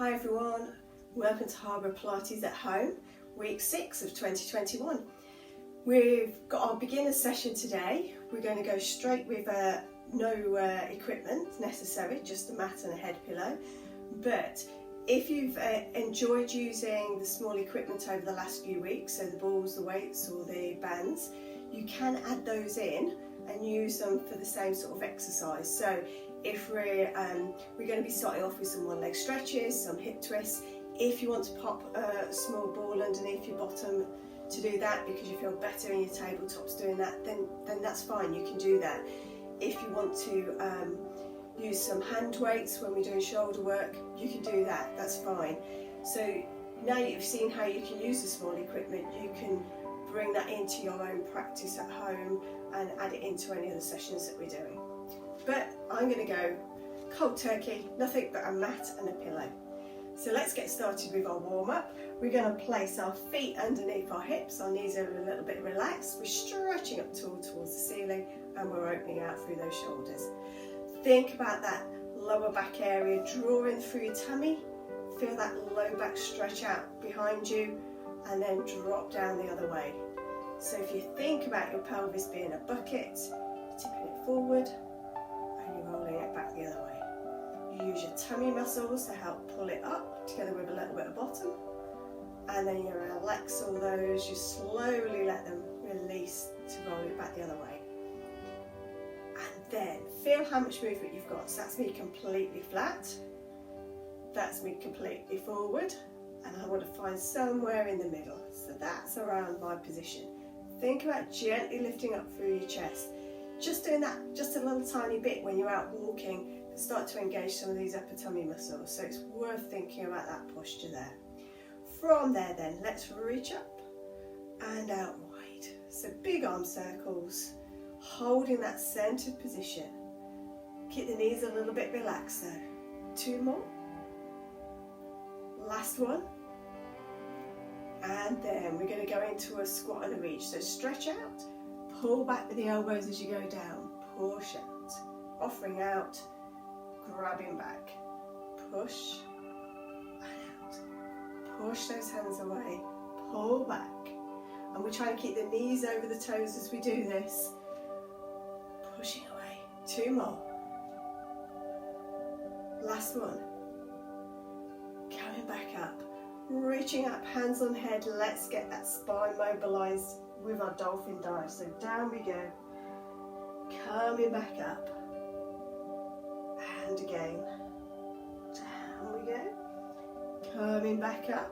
Hi everyone, welcome to HarboroughPilates at home, week 6 of 2021. We've got our beginner session today. We're going to go straight with no equipment necessary, just a mat and a head pillow. But if you've enjoyed using the small equipment over the last few weeks, so the balls, the weights or the bands, you can add those in and use them for the same sort of exercise. So if we're going to be starting off with some one leg stretches, some hip twists. If you want to pop a small ball underneath your bottom to do that because you feel better in your tabletops doing that, then that's fine, you can do that. If you want to use some hand weights when we're doing shoulder work, you can do that, that's fine. So now you've seen how you can use the small equipment, you can bring that into your own practice at home and add it into any of the sessions that we're doing. But I'm going to go cold turkey, nothing but a mat and a pillow. So let's get started with our warm-up. We're going to place our feet underneath our hips, our knees are a little bit relaxed, we're stretching up towards the ceiling and we're opening out through those shoulders. Think about that lower back area, drawing through your tummy, feel that low back stretch out behind you and then drop down the other way. So if you think about your pelvis being a bucket, tipping it forward, and you're rolling it back the other way. You use your tummy muscles to help pull it up together with a little bit of bottom, and then you relax all those, you slowly let them release to roll it back the other way. And then feel how much movement you've got. So that's me completely flat, that's me completely forward, and I want to find somewhere in the middle. So that's around my position. Think about gently lifting up through your chest. Just doing that just a little tiny bit when you're out walking, start to engage some of these upper tummy muscles. So it's worth thinking about that posture there. From there then, let's reach up and out wide. So big arm circles, holding that centered position. Keep the knees a little bit relaxed though. 2 more. Last one. And then we're going to go into a squat and a reach. So stretch out. Pull back with the elbows as you go down, push out, offering out, grabbing back, push and out, push those hands away, pull back, and we're trying to keep the knees over the toes as we do this, pushing away, 2 more, last one, coming back up, reaching up, hands on head, let's get that spine mobilized with our dolphin dive. So down we go, coming back up, and again, down we go, coming back up.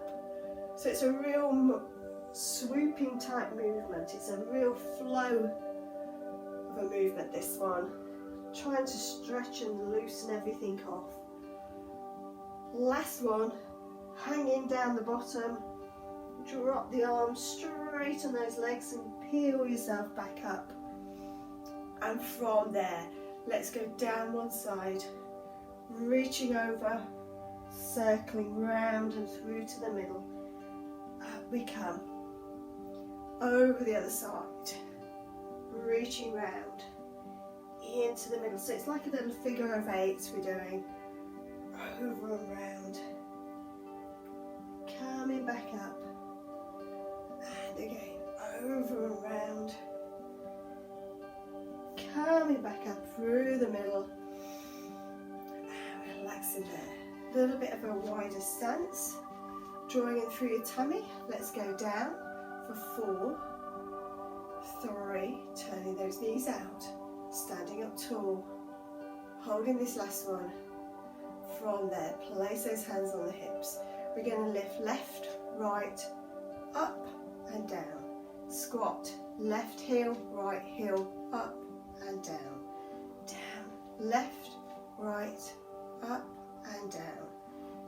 So it's a real swooping type movement, it's a real flow of a movement, this one, trying to stretch and loosen everything off. Last one, hanging down the bottom, drop the arms, straighten those legs and peel yourself back up. And from there, let's go down one side, reaching over, circling round and through to the middle. Up we come, over the other side, reaching round, into the middle. So it's like a little figure of 8 we're doing, over and round, coming back up, and again, over and round, coming back up through the middle, and relaxing there. A little bit of a wider stance, drawing in through your tummy. Let's go down for 4, 3, turning those knees out, standing up tall, holding this last one. From there, place those hands on the hips. We're going to lift left, right, up and down. Squat, left heel, right heel, up and down. Down, left, right, up and down.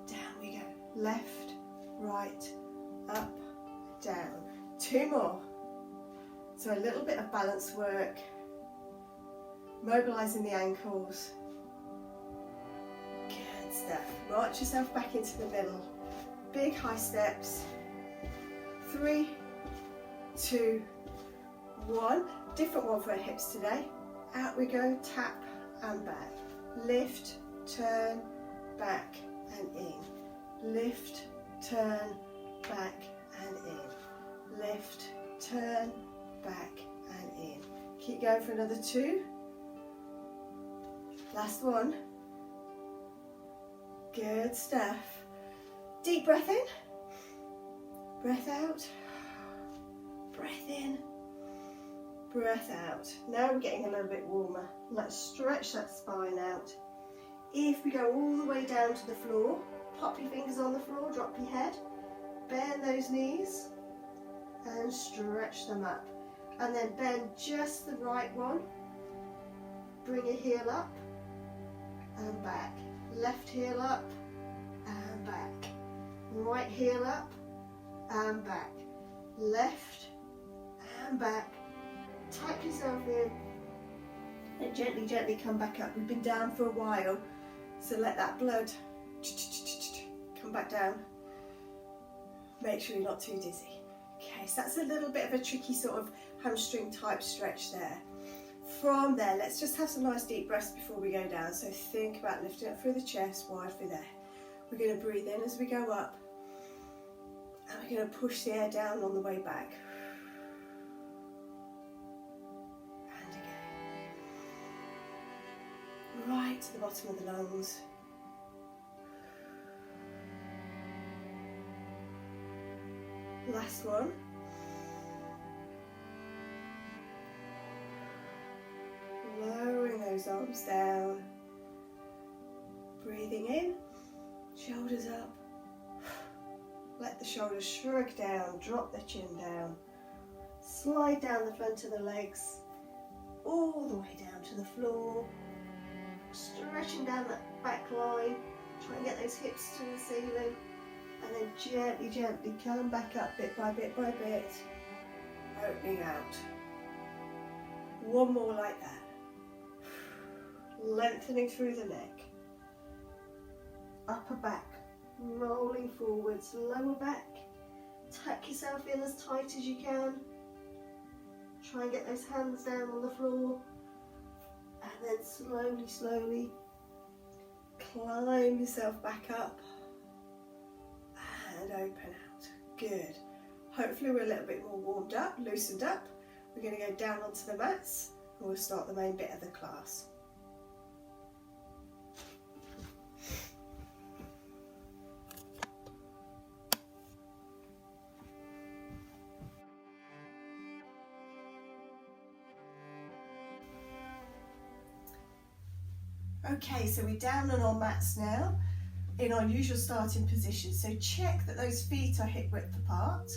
Down we go. Left, right, up, down. 2 more. So a little bit of balance work. Mobilising the ankles. Good stuff. March yourself back into the middle. Big high steps. 3, 2, 1. Different one for our hips today. Out we go, tap and back. Lift, turn, back and in. lift, turn, back and in. Lift, turn, back and in. Keep going for another 2. Last one. Good stuff. Deep breath in, breath out, breath in, breath out. Now we're getting a little bit warmer. Let's stretch that spine out. If we go all the way down to the floor, pop your fingers on the floor, drop your head, bend those knees and stretch them up. And then bend just the right one. Bring your heel up and back. Left heel up and back. Right heel up and back. Left and back. Tuck yourself in and gently, gently come back up. We've been down for a while, so let that blood come back down. Make sure you're not too dizzy. Okay, so that's a little bit of a tricky sort of hamstring type stretch there. From there, let's just have some nice deep breaths before we go down. So think about lifting up through the chest, wide through there. We're going to breathe in as we go up, and we're going to push the air down on the way back. And again. Right to the bottom of the lungs. Last one. Lowering those arms down. Breathing in, shoulders up. Let the shoulders shrug down, drop the chin down. Slide down the front of the legs, all the way down to the floor. Stretching down that back line. Try and get those hips to the ceiling. And then gently, gently come back up bit by bit by bit. Opening out. One more like that. Lengthening through the neck. Upper back. Rolling forwards. Lower back. Tuck yourself in as tight as you can. Try and get those hands down on the floor. And then slowly, slowly climb yourself back up. And open out. Good. Hopefully we're a little bit more warmed up, loosened up. We're going to go down onto the mats and we'll start the main bit of the class. Okay, so we're down on our mats now in our usual starting position. So check that those feet are hip width apart.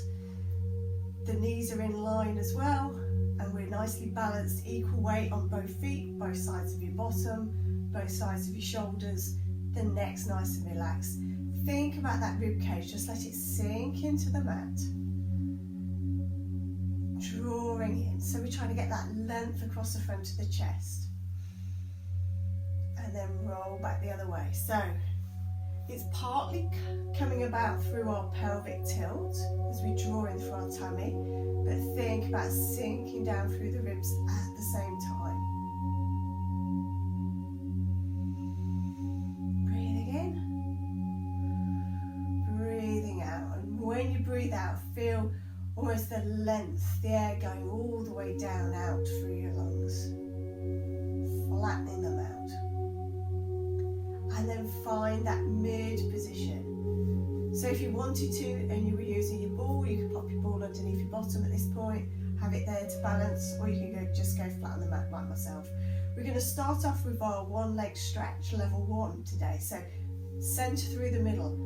The knees are in line as well, and we're nicely balanced, equal weight on both feet, both sides of your bottom, both sides of your shoulders. The neck's nice and relaxed. Think about that rib cage, just let it sink into the mat. Drawing in, so we're trying to get that length across the front of the chest. And then roll back the other way. So it's partly coming about through our pelvic tilt as we draw in through our tummy, but think about sinking down through the ribs at the same time. Breathing in, breathing out, and when you breathe out, feel almost the length, the air going all the way down out through your lungs, flattening them out. And then find that mid position. So if you wanted to and you were using your ball, you could pop your ball underneath your bottom at this point, have it there to balance, or you can just go flat on the mat like myself. We're going to start off with our one leg stretch, level 1 today. So centre through the middle,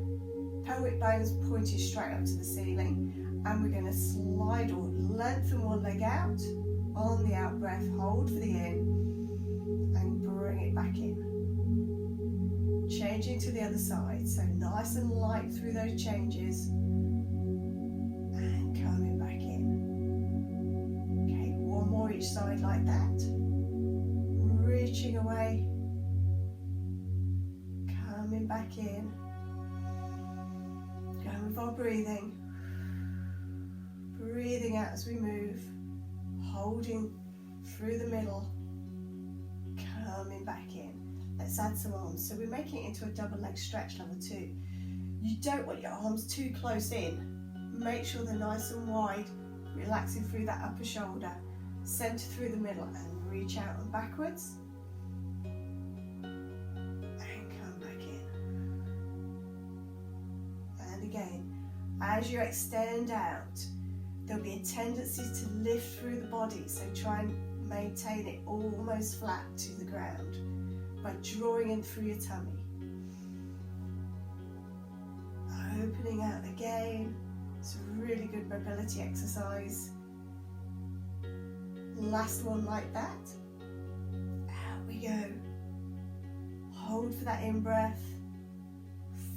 pelvic bones pointing straight up to the ceiling, and we're going to slide or lengthen one leg out. On the out breath, hold for the in, and bring it back in. Changing to the other side, so nice and light through those changes and coming back in. Okay, one more each side like that. Reaching away, coming back in. Going with our breathing. Breathing out as we move, holding through the middle, coming back in. Let's add some arms. So we're making it into a double leg stretch, level 2. You don't want your arms too close in. Make sure they're nice and wide, relaxing through that upper shoulder. Centre through the middle and reach out and backwards. And come back in. And again, as you extend out, there'll be a tendency to lift through the body, so try and maintain it almost flat to the ground by drawing in through your tummy. Opening out again. It's a really good mobility exercise. Last one like that. Out we go. Hold for that in-breath.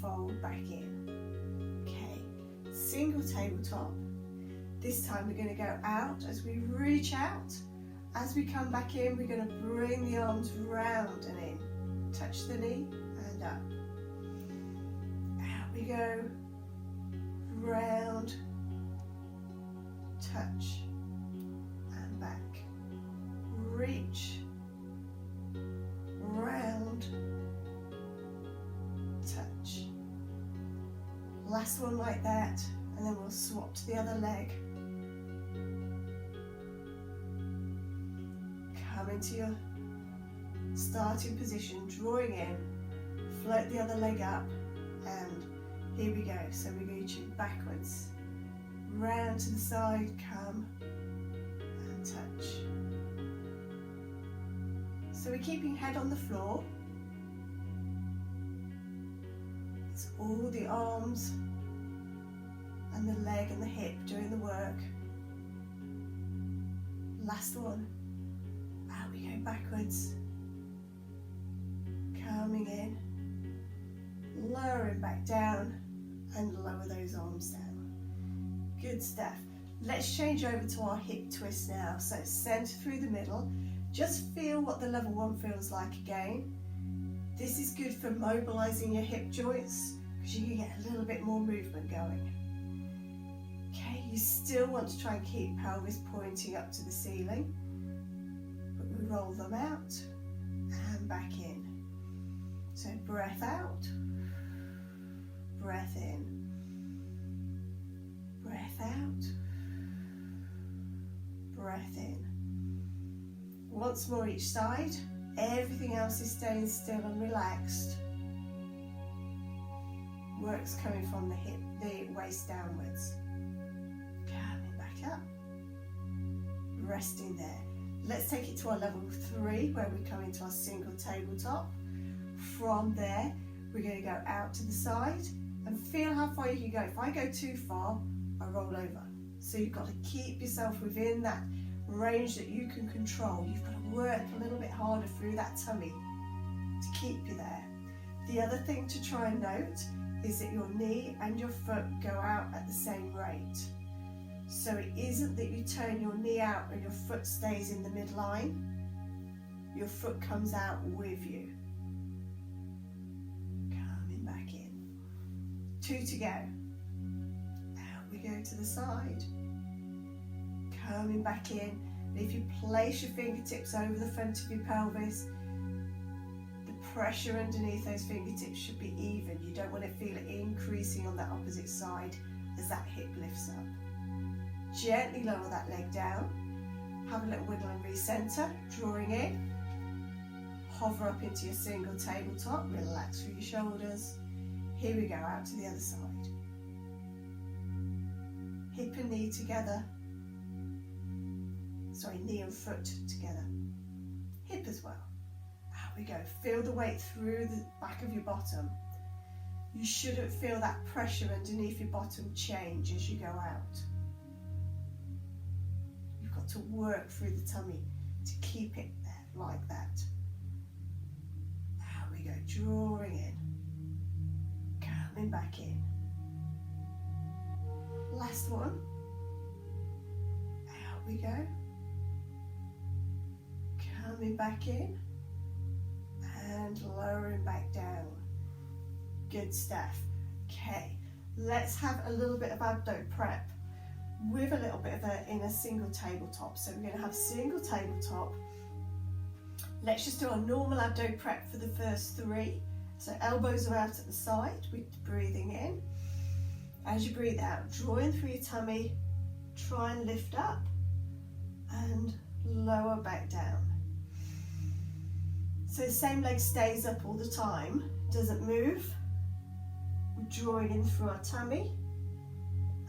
Fold back in. Okay, single tabletop. This time we're going to go out as we reach out. As we come back in, we're going to bring the arms round and in. Touch the knee and up. Out we go. Round. Touch. And back. Reach. Round. Touch. Last one like that. And then we'll swap to the other leg. Come into your starting position, drawing in, float the other leg up, and here we go. So we're going to backwards, round to the side, come and touch. So we're keeping head on the floor. It's all the arms and the leg and the hip doing the work. Last one. Out we go backwards. Coming in. Lowering back down and lower those arms down. Good stuff. Let's change over to our hip twist now. So centre through the middle. Just feel what the level 1 feels like again. This is good for mobilising your hip joints because you can get a little bit more movement going. Okay, you still want to try and keep pelvis pointing up to the ceiling, but we roll them out and back in. So breath out, breath in, breath out, breath in. Once more each side. Everything else is staying still and relaxed. Work's coming from the hip, the waist downwards. Coming back up. Resting there. Let's take it to our level 3 where we come into our single tabletop. From there, we're going to go out to the side and feel how far you can go. If I go too far, I roll over. So you've got to keep yourself within that range that you can control. You've got to work a little bit harder through that tummy to keep you there. The other thing to try and note is that your knee and your foot go out at the same rate. So it isn't that you turn your knee out and your foot stays in the midline. Your foot comes out with you. Coming back in. 2 to go. Out we go to the side. Coming back in. If you place your fingertips over the front of your pelvis, the pressure underneath those fingertips should be even. You don't want to feel it increasing on that opposite side as that hip lifts up. Gently lower that leg down. Have a little wiggle and recenter, drawing in. Hover up into your single tabletop, relax through your shoulders. Here we go, out to the other side. Hip and knee together. Sorry, knee and foot together. Hip as well. Out we go. Feel the weight through the back of your bottom. You shouldn't feel that pressure underneath your bottom change as you go out. You've got to work through the tummy to keep it there, like that. Out we go. Drawing in. Coming back in. Last one. Out we go. Coming back in and lowering back down. Good stuff. Okay, let's have a little bit of abdo prep with a little bit of in a single tabletop. So we're going to have single tabletop. Let's just do our normal abdo prep for the first 3. So elbows are out at the side, we're breathing in. As you breathe out, drawing through your tummy, try and lift up and lower back down. So the same leg stays up all the time, doesn't move. We're drawing in through our tummy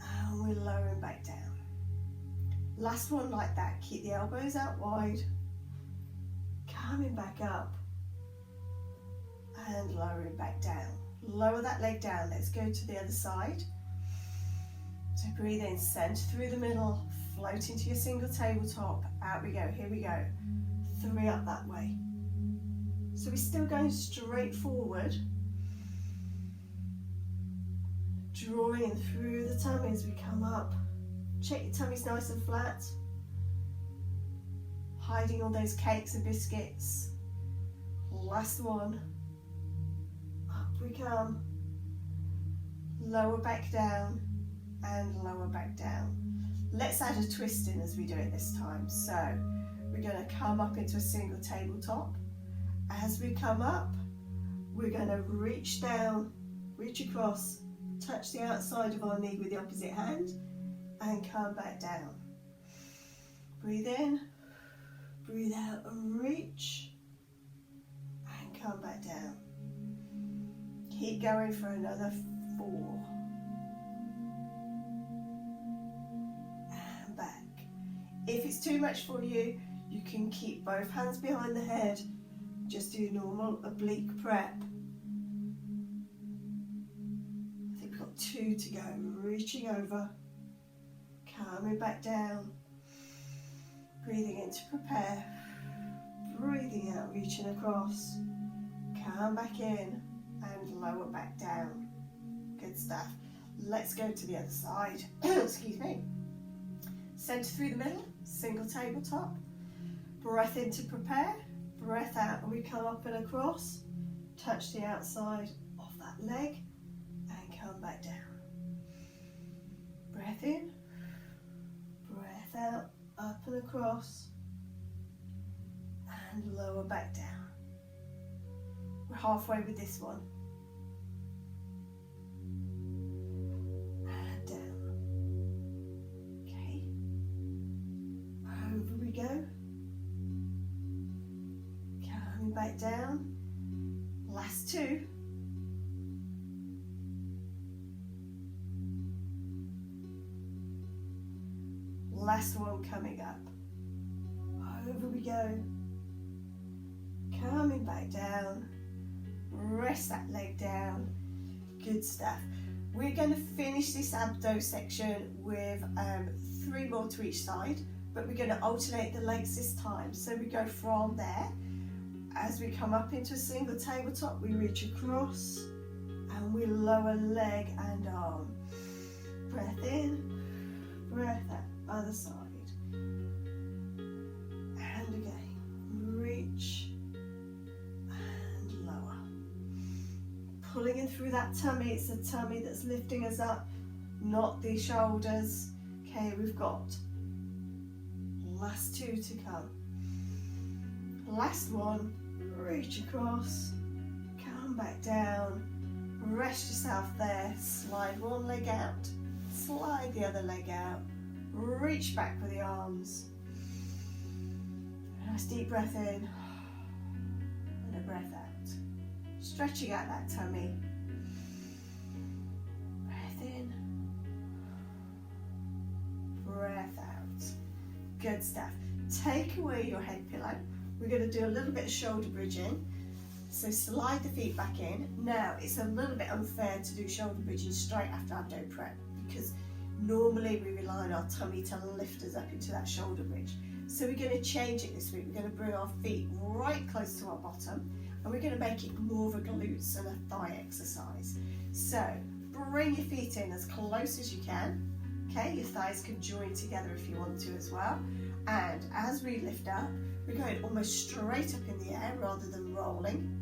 and we're lowering back down. Last one like that, keep the elbows out wide, coming back up and lowering back down. Lower that leg down, let's go to the other side. So breathe in, centre through the middle, float into your single tabletop, out we go, here we go. 3 up that way. So we're still going straight forward, drawing in through the tummy as we come up. Check your tummy's nice and flat, hiding all those cakes and biscuits. Last one, up we come, lower back down and lower back down. Let's add a twist in as we do it this time. So we're going to come up into a single tabletop. As we come up, we're going to reach down, reach across, touch the outside of our knee with the opposite hand and come back down. Breathe in, breathe out and reach and come back down. Keep going for another 4. And back. If it's too much for you, you can keep both hands behind the head. Just do normal oblique prep. I think we've got 2 to go. Reaching over, coming back down, breathing in to prepare, breathing out, reaching across, come back in and lower back down. Good stuff. Let's go to the other side. Excuse me. Centre through the middle, single tabletop, breath in to prepare, breath out and we come up and across, touch the outside of that leg and come back down. Breath in, breath out, up and across and lower back down. We're halfway with this one. And down. Okay. Over we go. Back down. Last 2. Last one coming up. Over we go. Coming back down. Rest that leg down. Good stuff. We're going to finish this abdo section with 3 more to each side, but we're going to alternate the legs this time. So we go from there. As we come up into a single tabletop, we reach across and we lower leg and arm. Breath in, breath out, other side. And again, reach and lower. Pulling in through that tummy, it's the tummy that's lifting us up, not the shoulders. Okay, we've got last 2 to come. Last one. Reach across, come back down, rest yourself there, slide one leg out, slide the other leg out, reach back with the arms. Nice deep breath in and a breath out. Stretching out that tummy. Breath in, breath out. Good stuff. Take away your head pillow. We're going to do a little bit of shoulder bridging. So slide the feet back in. Now, it's a little bit unfair to do shoulder bridging straight after abdo prep because normally we rely on our tummy to lift us up into that shoulder bridge. So we're going to change it this week. We're going to bring our feet right close to our bottom and we're going to make it more of a glutes and a thigh exercise. So bring your feet in as close as you can. Okay, your thighs can join together if you want to as well. And as we lift up, we're going almost straight up in the air rather than rolling.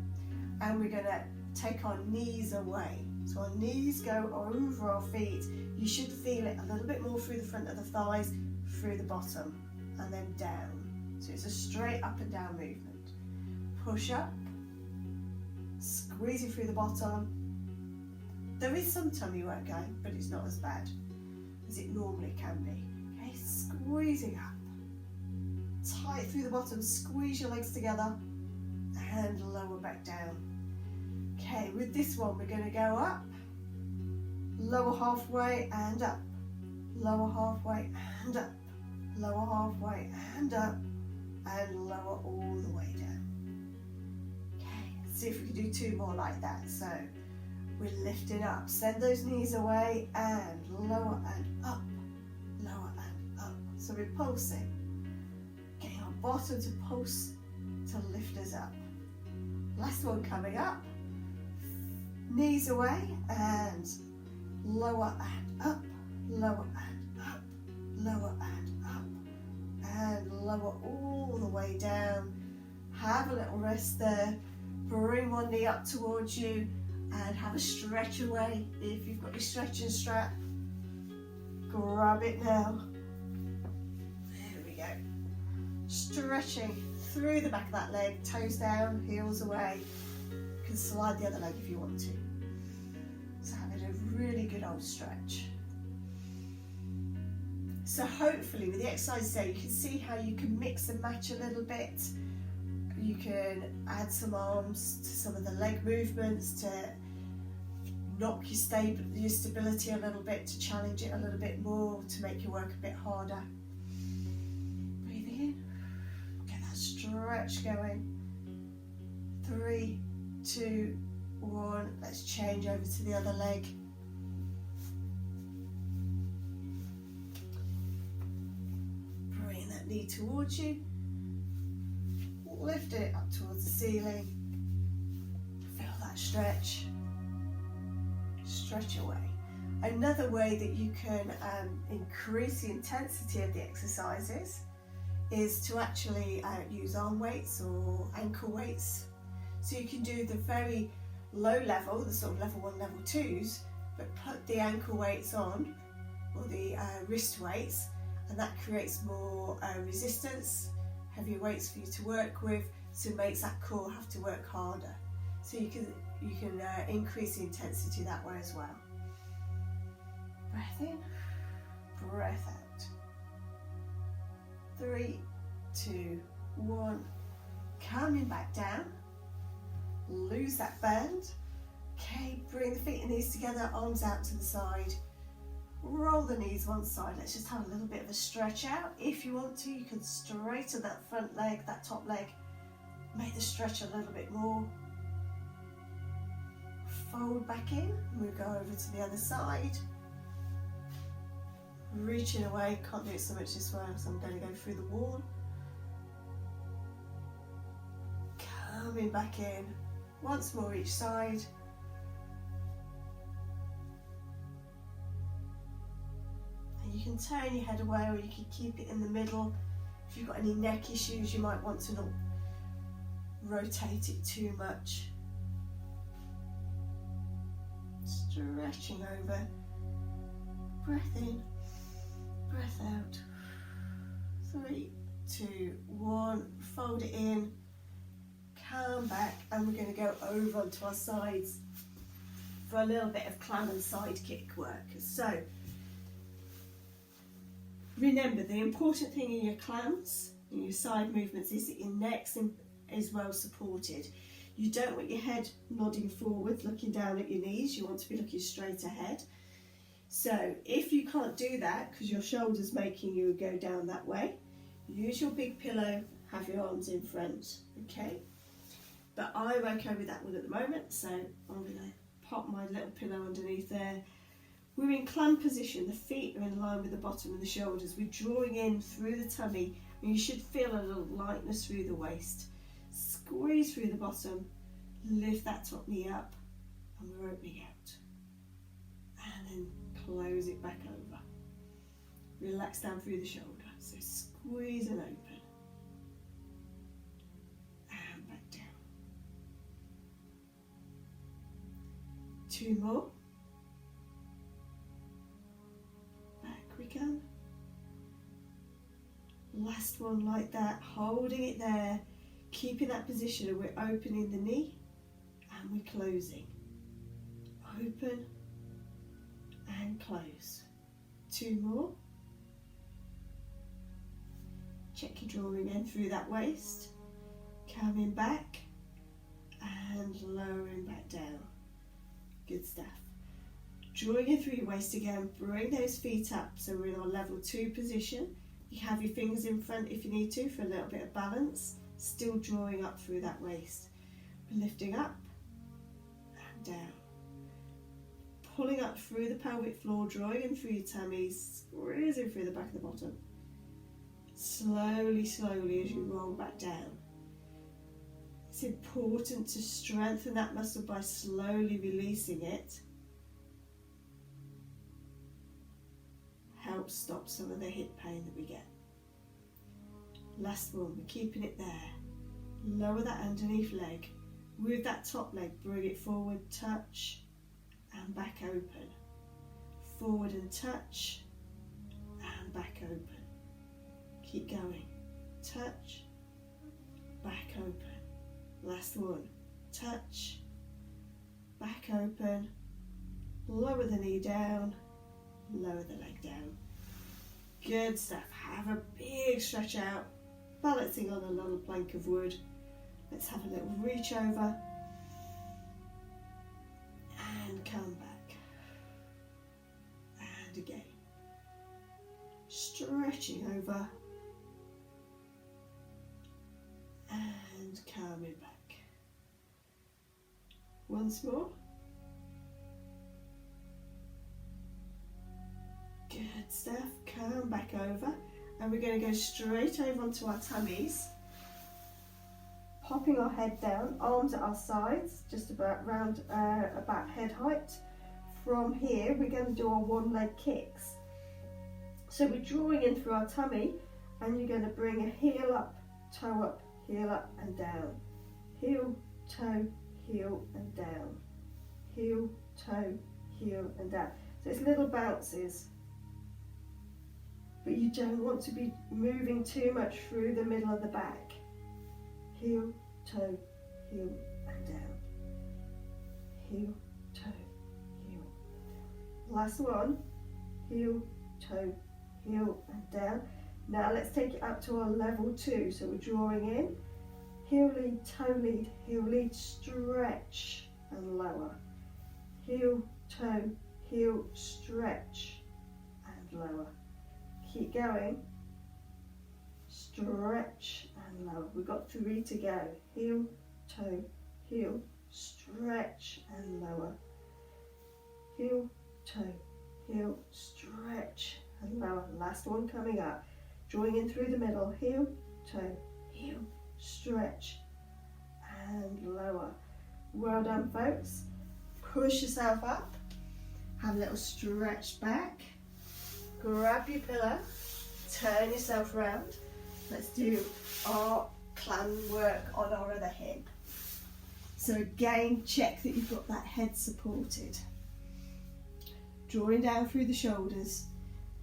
And we're going to take our knees away. So our knees go over our feet. You should feel it a little bit more through the front of the thighs, through the bottom, and then down. So it's a straight up and down movement. Push up, squeezing through the bottom, There is some tummy work going, but it's not as bad as it normally can be. Okay, squeezing up. Tight through the bottom, squeeze your legs together and lower back down. Okay, with this one we're going to go up, lower halfway and up, lower halfway and up, lower halfway and up, and lower all the way down. Okay, let's see if we can do 2 more like that. So we're lifting up, send those knees away and lower and up, lower and up. So we're pulsing, getting our bottom to pulse to lift us up. Last one coming up, knees away and lower and up, lower and up, lower and up, and lower all the way down. Have a little rest there. Bring one knee up towards you and have a stretch away. If you've got your stretching strap, grab it now. There we go. Stretching through the back of that leg, toes down, heels away. You can slide the other leg if you want to. So having a really good old stretch. So hopefully with the exercise today you can see how you can mix and match a little bit. You can add some arms to some of the leg movements to knock your stability a little bit, to challenge it a little bit more, to make your work a bit harder. Breathing in, get that stretch going. 3, 2, 1, let's change over to the other leg. Bring that knee towards you, lift it up towards the ceiling, feel that stretch, stretch away. Another way that you can increase the intensity of the exercises is to actually use arm weights or ankle weights. So you can do the very low level, the sort of level 1, level 2s, but put the ankle weights on, or the wrist weights, and that creates more resistance, heavier weights for you to work with, so it makes that core have to work harder. So you can increase the intensity that way as well. Breath in, breath out. 3, 2, 1. Coming back down. Lose that bend. Okay, bring the feet and knees together, arms out to the side. Roll the knees one side. Let's just have a little bit of a stretch out. If you want to, you can straighten that front leg, that top leg. Make the stretch a little bit more. Fold back in. We'll go over to the other side. Reaching away. Can't do it so much this way, so I'm going to go through the wall. Coming back in. Once more each side. You can turn your head away, or you can keep it in the middle. If you've got any neck issues, you might want to not rotate it too much. Stretching over. Breath in, breath out. 3, 2, 1. Fold it in. Come back, and we're going to go over onto our sides for a little bit of clam and side kick work. So remember, the important thing in your clams, in your side movements, is that your neck is well supported. You don't want your head nodding forward, looking down at your knees. You want to be looking straight ahead. So if you can't do that because your shoulder's making you go down that way, use your big pillow, have your arms in front, okay? But I'm okay with that one at the moment, so I'm going to pop my little pillow underneath there. We're in clam position, the feet are in line with the bottom of the shoulders. We're drawing in through the tummy, and you should feel a little lightness through the waist. Squeeze through the bottom, lift that top knee up, and we're opening out. And then close it back over. Relax down through the shoulder, so squeeze and open. And back down. 2 more. Can. Last one like that, holding it there, keeping that position, and we're opening the knee and we're closing. Open close. 2 more. Check your drawing in through that waist, coming back and lowering back down. Good stuff. Drawing in through your waist again, bring those feet up so we're in our level 2 position. You have your fingers in front if you need to for a little bit of balance, still drawing up through that waist. Lifting up and down. Pulling up through the pelvic floor, drawing in through your tummies, squeezing through the back of the bottom. Slowly, slowly as you roll back down. It's important to strengthen that muscle by slowly releasing it. Helps stop some of the hip pain that we get. Last one, we're keeping it there. Lower that underneath leg. With that top leg, bring it forward, touch, and back open. Forward and touch, and back open. Keep going. Touch, back open. Last one. Touch, back open. Lower the knee down, lower the leg down. Good stuff. Have a big stretch out, balancing on a little plank of wood. Let's have a little reach over and come back. And again. Stretching over and coming back. Once more. Good stuff. Come back over, and we're going to go straight over onto our tummies. Popping our head down, arms at our sides, just about round about head height. From here, we're going to do our one leg kicks. So we're drawing in through our tummy, and you're going to bring a heel up, toe up, heel up and down. Heel, toe, heel and down. Heel, toe, heel and down. So it's little bounces. But you don't want to be moving too much through the middle of the back. Heel, toe, heel and down. Heel, toe, heel. Last one. Heel, toe, heel and down. Now let's take it up to our level 2. So we're drawing in. Heel lead, toe lead, stretch and lower. Heel, toe, heel, stretch and lower. Keep going. Stretch and lower. We've got 3 to go. Heel, toe, heel, stretch and lower. Heel, toe, heel, stretch and lower. Last one coming up. Drawing in through the middle. Heel, toe, heel, stretch and lower. Well done, folks. Push yourself up. Have a little stretch back. Grab your pillow, turn yourself round. Let's do our clam work on our other hip. So again, check that you've got that head supported. Drawing down through the shoulders,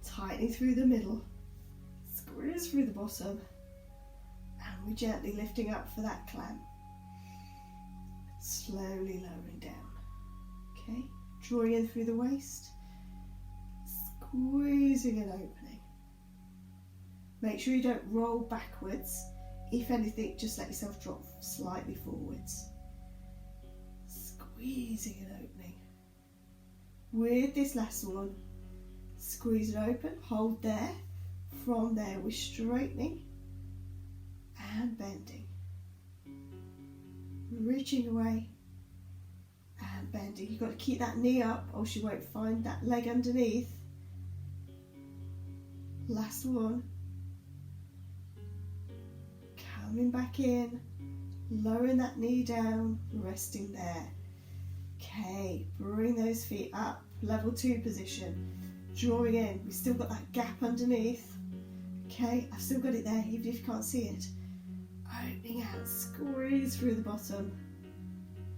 tightening through the middle, squeeze through the bottom, and we're gently lifting up for that clam. Slowly lowering down. Okay, drawing in through the waist. Squeezing and opening. Make sure you don't roll backwards. If anything, just let yourself drop slightly forwards. Squeezing and opening. With this last one, squeeze and open, hold there. From there, we're straightening and bending. Reaching away and bending. You've got to keep that knee up or you won't find that leg underneath. Last one. Coming back in, lowering that knee down, resting there. Okay, bring those feet up, level 2 position. Drawing in, we've still got that gap underneath. Okay, I've still got it there, even if you can't see it. Opening out, squeeze through the bottom.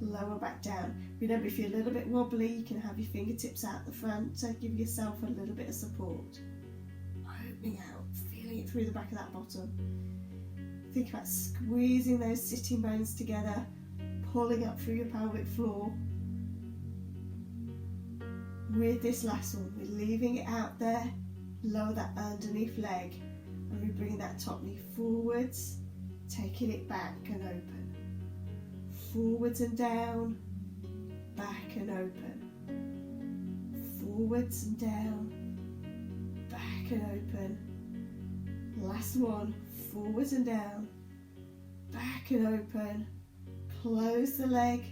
Lower back down. Remember, if you're a little bit wobbly, you can have your fingertips out the front to give yourself a little bit of support. Opening out, feeling it through the back of that bottom. Think about squeezing those sitting bones together, pulling up through your pelvic floor. With this last one, we're leaving it out there, lower that underneath leg, and we're bringing that top knee forwards, taking it back and open. Forwards and down, back and open. Forwards and down, back and open. Last one, forwards and down, back and open. Close the leg,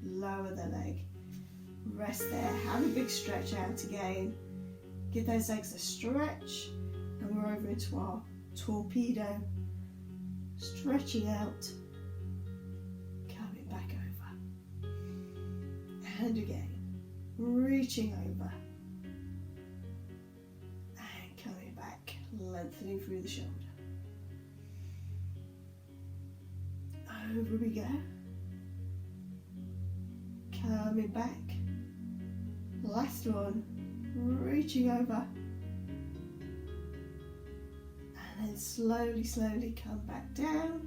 lower the leg. Rest there, have a big stretch out again. Give those legs a stretch, and we're over into our torpedo. Stretching out, coming back over. And again, reaching over. And coming back, lengthening through the shoulder. Over we go. Coming back. Last one, reaching over. And then slowly come back down.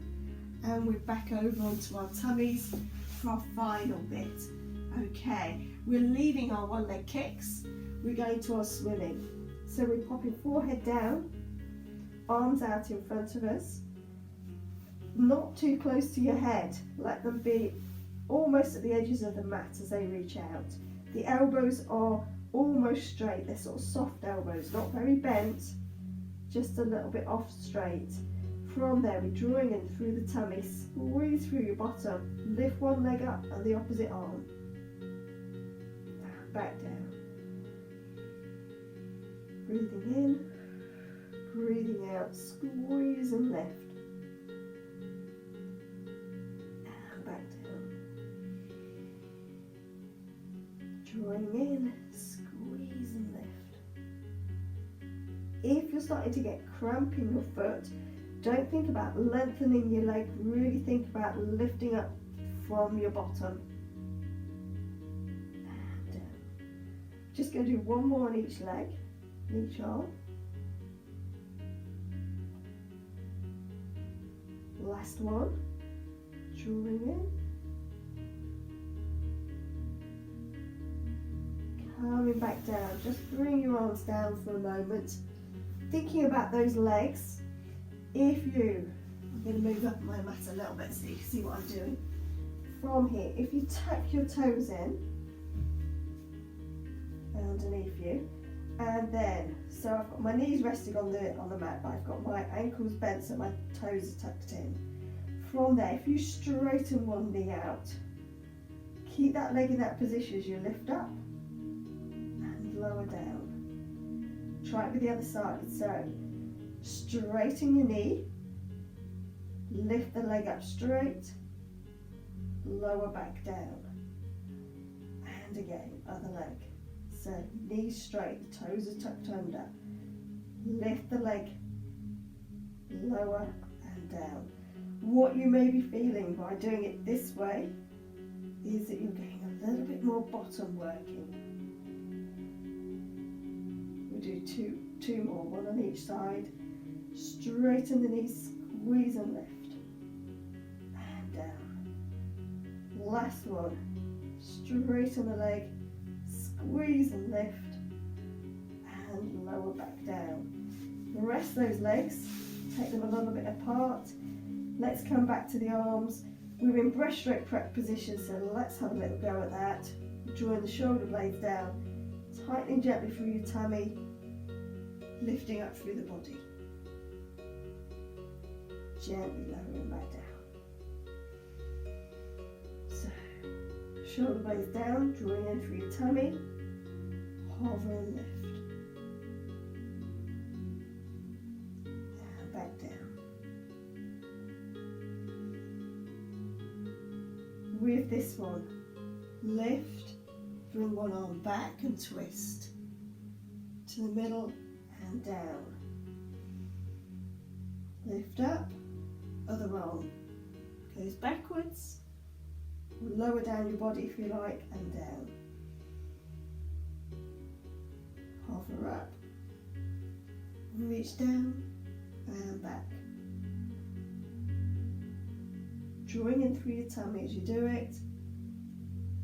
And we're back over onto our tummies for our final bit. Okay, we're leaving our one leg kicks. We're going to our swimming. So we're popping forehead down, arms out in front of us. Not too close to your head. Let them be almost at the edges of the mat as they reach out. The elbows are almost straight. They're sort of soft elbows, not very bent, just a little bit off straight. From there, we're drawing in through the tummy, squeeze through your bottom, lift one leg up and the opposite arm. And back down. Breathing in, breathing out, squeeze and lift. And back down. Drawing in, squeeze and lift. If you're starting to get cramp in your foot, don't think about lengthening your leg, really think about lifting up from your bottom. And down. Just going to do one more on each leg, each arm. Last one, drawing in. Coming back down, just bring your arms down for a moment. Thinking about those legs. I'm going to move up my mat a little bit so you can see what I'm doing. From here, if you tuck your toes in underneath you, and then, so I've got my knees resting on the mat, but I've got my ankles bent so my toes are tucked in. From there, if you straighten one knee out, keep that leg in that position as you lift up and lower down. Try it with the other side. So, straighten your knee, lift the leg up straight, lower back down, and again, other leg. So knees straight, toes are tucked under, lift the leg, lower and down. What you may be feeling by doing it this way is that you're getting a little bit more bottom working. We'll do two more, one on each side. Straighten the knees, squeeze and lift, and down. Last one, straighten the leg, squeeze and lift, and lower back down. Rest those legs, take them a little bit apart. Let's come back to the arms. We're in breaststroke prep position, so let's have a little go at that. Drawing the shoulder blades down, tightening gently through your tummy, lifting up through the body. Gently lowering back down. So, shoulder blades down, drawing in through your tummy, hover and lift. And back down. With this one, lift, bring one arm back and twist to the middle and down. Lift up, other arm goes backwards, lower down your body if you like, and down. Hover up, reach down and back. Drawing in through your tummy as you do it,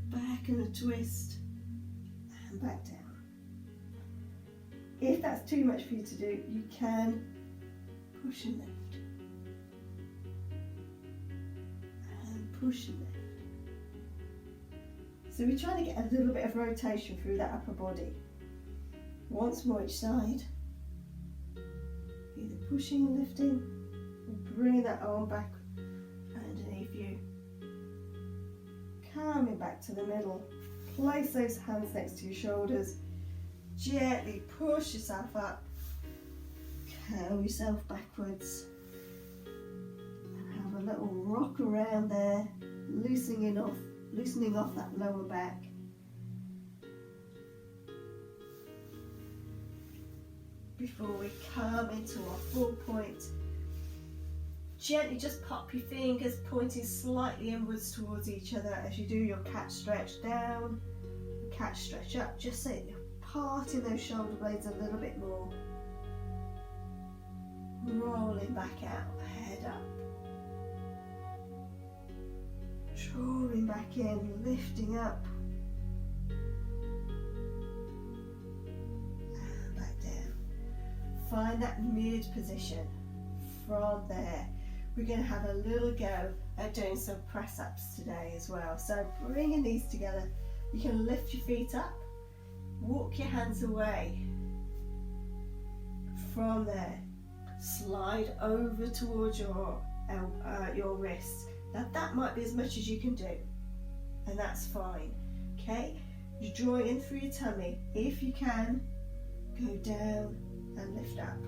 back and a twist, and back down. If that's too much for you to do, you can push and lift. And push and lift. So we're trying to get a little bit of rotation through that upper body. Once more each side. Either pushing and lifting, or bringing that arm back underneath you. Coming back to the middle. Place those hands next to your shoulders. Gently push yourself up. Curl yourself backwards. And have a little rock around there, loosening off that lower back. Before we come into our full point, gently just pop your fingers pointing slightly inwards towards each other as you do your cat stretch down, cat stretch up, just so you're parting those shoulder blades a little bit more. Rolling back out, head up. Drawing back in, lifting up. And back down. Find that mid position. From there, we're going to have a little go at doing some press ups today as well. So bringing these together, you can lift your feet up, walk your hands away. From there, slide over towards your wrists. Now that might be as much as you can do, and that's fine, okay? You're drawing in through your tummy. If you can, go down and lift up.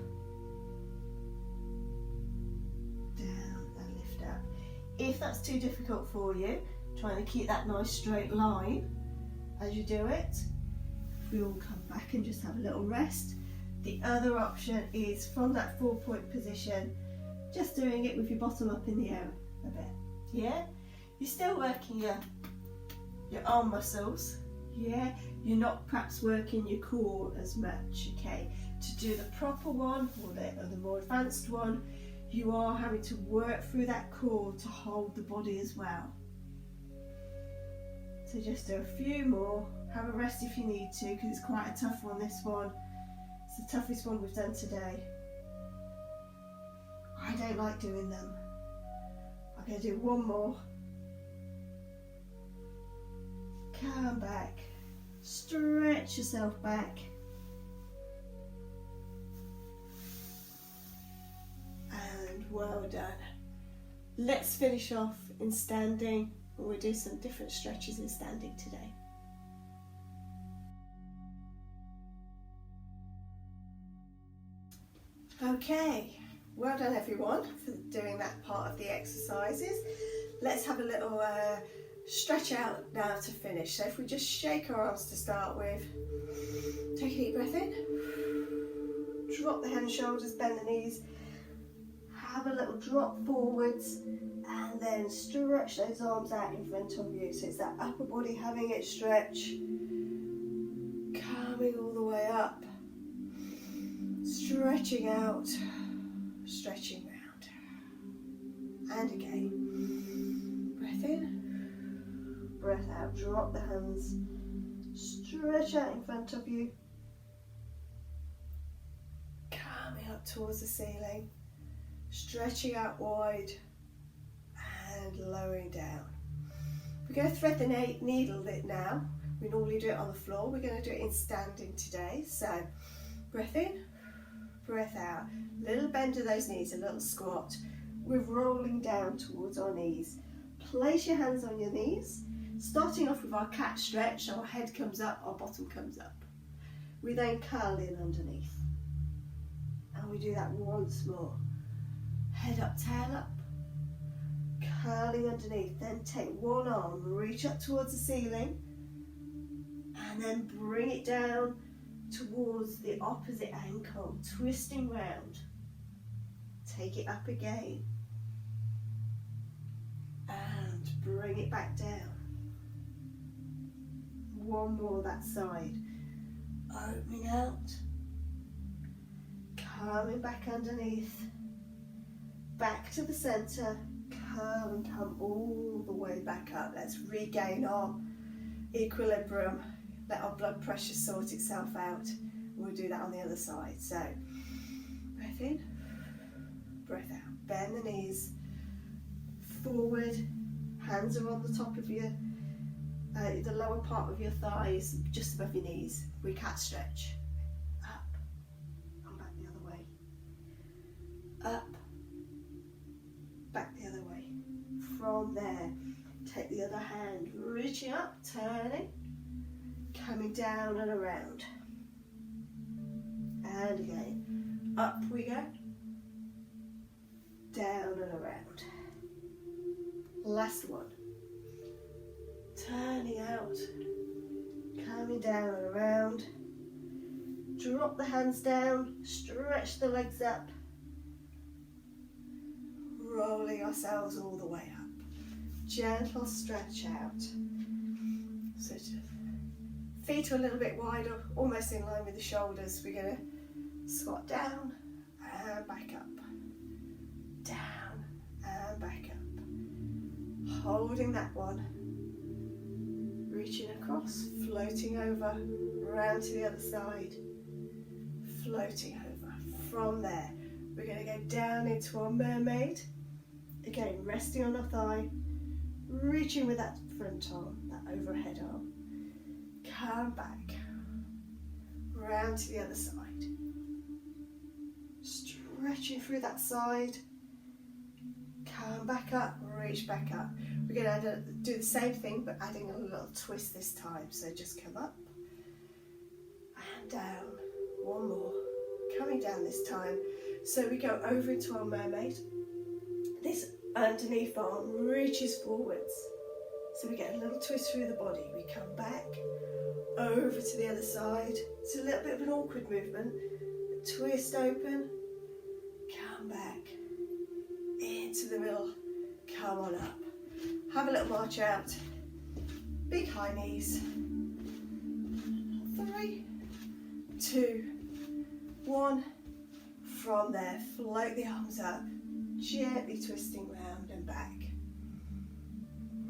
Down and lift up. If that's too difficult for you, trying to keep that nice straight line as you do it, we will come back and just have a little rest. The other option is from that 4-point position, just doing it with your bottom up in the air a bit. Yeah, you're still working your arm muscles. Yeah, you're not perhaps working your core as much. Okay, to do the proper one or the more advanced one, you are having to work through that core to hold the body as well. So just do a few more. Have a rest if you need to, because it's quite a tough one. This one, it's the toughest one we've done today. I don't like doing them. I'm going to do one more. Come back. Stretch yourself back. And well done. Let's finish off in standing. We'll do some different stretches in standing today. Okay. Well done everyone for doing that part of the exercises. Let's have a little stretch out now to finish. So if we just shake our arms to start with, take a deep breath in, drop the head and shoulders, bend the knees, have a little drop forwards, and then stretch those arms out in front of you. So it's that upper body having its stretch, coming all the way up, stretching out, stretching round, and again, breath in, breath out, drop the hands, stretch out in front of you, coming up towards the ceiling, stretching out wide, and lowering down. We're going to thread the needle now. We normally do it on the floor. We're going to do it in standing today. So breath in, breath out, little bend of those knees, a little squat. We're rolling down towards our knees. Place your hands on your knees, starting off with our cat stretch. Our head comes up, our bottom comes up. We then curl in underneath, and we do that once more. Head up, tail up, curling underneath. Then take one arm, reach up towards the ceiling, and then bring it down towards the opposite ankle, twisting round. Take it up again, and bring it back down. One more that side. Opening out, coming back underneath, back to the centre, curl and come all the way back up. Let's regain our equilibrium, let our blood pressure sort itself out. We'll do that on the other side. So breath in, breath out. Bend the knees forward, hands are on the top of your the lower part of your thighs, just above your knees. We cat stretch. Up and back the other way. Up, back the other way. From there, take the other hand, reaching up, turning, coming down and around. And again, up we go, down and around. Last one. Turning out, coming down and around. Drop the hands down, stretch the legs up, rolling ourselves all the way up. Gentle stretch out. So just feet are a little bit wider, almost in line with the shoulders. We're going to squat down and back up. Down and back up. Holding that one. Reaching across, floating over, round to the other side. Floating over. From there, we're going to go down into our mermaid. Again, resting on our thigh, reaching with that front arm, that overhead arm. Come back, round to the other side. Stretching through that side. Come back up, reach back up. We're going to do the same thing, but adding a little twist this time. So just come up and down. One more. Coming down this time. So we go over into our mermaid. This underneath arm reaches forwards. So we get a little twist through the body. We come back, over to the other side. It's a little bit of an awkward movement. Twist open, come back, into the middle, come on up. Have a little march out. Big high knees. 3, 2, 1. From there, float the arms up, gently twisting round and back.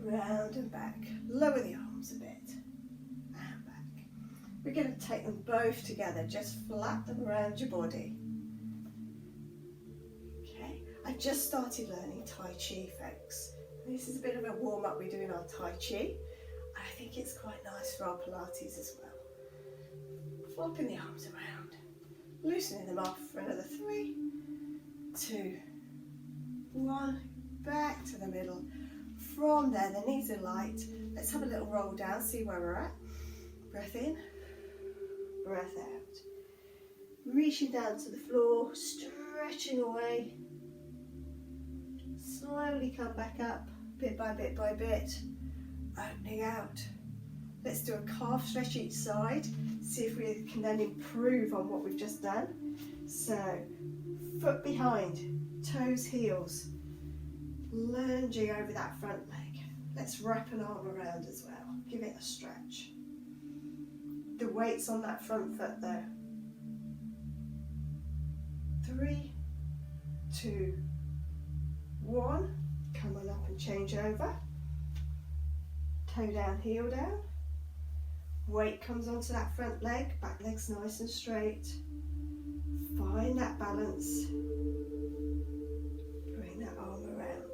Round and back. Lower the arms a bit. And back. We're going to take them both together. Just flap them around your body. Okay. I just started learning Tai Chi, folks. This is a bit of a warm-up we do in our Tai Chi. I think it's quite nice for our Pilates as well. Flopping the arms around. Loosening them off for another 3, 2, 1. Back to the middle. From there, the knees are light. Let's have a little roll down, see where we're at. Breath in, breath out. Reaching down to the floor, stretching away. Slowly come back up, bit by bit by bit. Opening out. Let's do a calf stretch each side. See if we can then improve on what we've just done. So, foot behind, toes, heels. Lunging over that front leg. Let's wrap an arm around as well. Give it a stretch. The weight's on that front foot though. 3, 2, 1. Come on up and change over. Toe down, heel down. Weight comes onto that front leg. Back leg's nice and straight. Find that balance. Bring that arm around.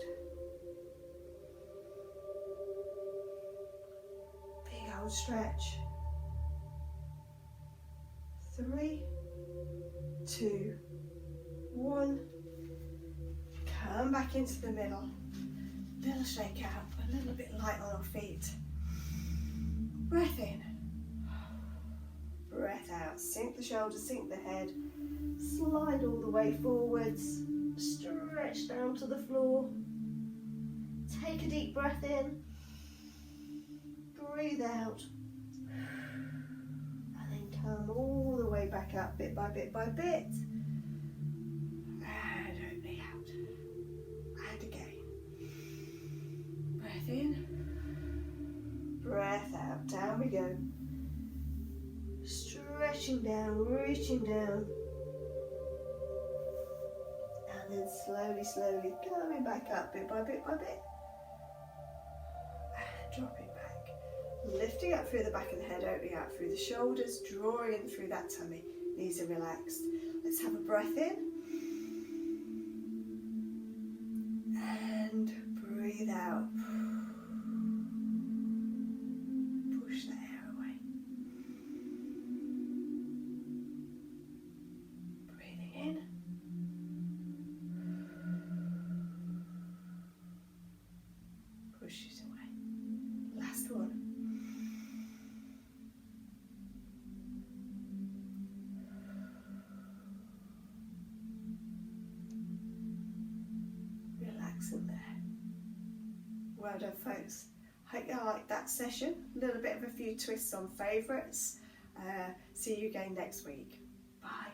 Big old stretch. 3, 2, 1. Come back into the middle. Little shake out, a little bit light on our feet. Breath in. Breath out. Sink the shoulders, sink the head. Slide all the way forwards. Stretch down to the floor. Take a deep breath in. Breathe out. And then come all the way back up, bit by bit by bit. And opening out. And again. Breath in. Breath out. Down we go. Stretching down, reaching down. And then slowly, slowly coming back up bit by bit by bit. And dropping back. Lifting up through the back of the head, opening out through the shoulders, drawing in through that tummy. knees are relaxed. Let's have a breath in and breathe out. Push the air away. Breathing in. Push it away. Last one. Relaxing there. Well done, folks. Hope you liked that session. A little bit of a few twists on favourites. See you again next week. Bye.